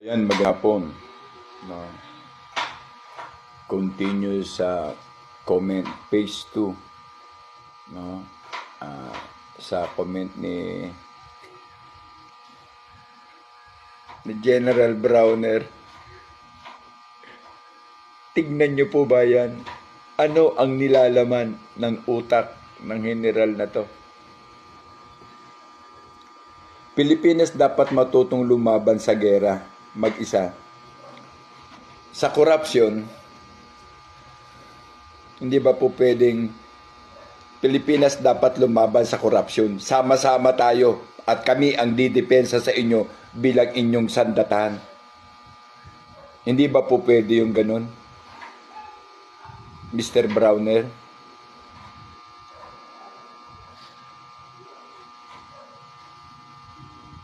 Yan, maghapon. No? Continue sa comment page 2. No? Sa comment ni General Browner. Tignan nyo po ba yan? Ano ang nilalaman ng utak ng general na to? Pilipinas dapat matutong lumaban sa gera mag-isa. Sa korupsyon, hindi ba po pwedeng Pilipinas dapat lumaban sa korupsyon? Sama-sama tayo at kami ang didepensa sa inyo bilang inyong sandatahan. Hindi ba po pwede yung ganun? Mr. Browner?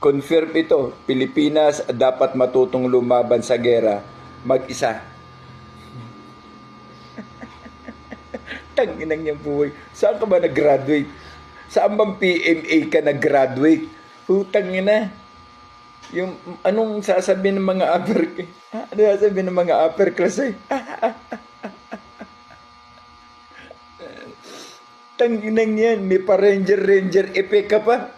Confirm ito, Pilipinas dapat matutong lumaban sa gera mag-isa. Tanginang niyang buhay. Saan ka ba nag-graduate? Saan bang PMA ka nag-graduate? Hutang ina. Yung anong sasabihin ng mga upper ano sasabihin ng mga upper class eh? Tanginang yan, may pa ranger effect ka pa.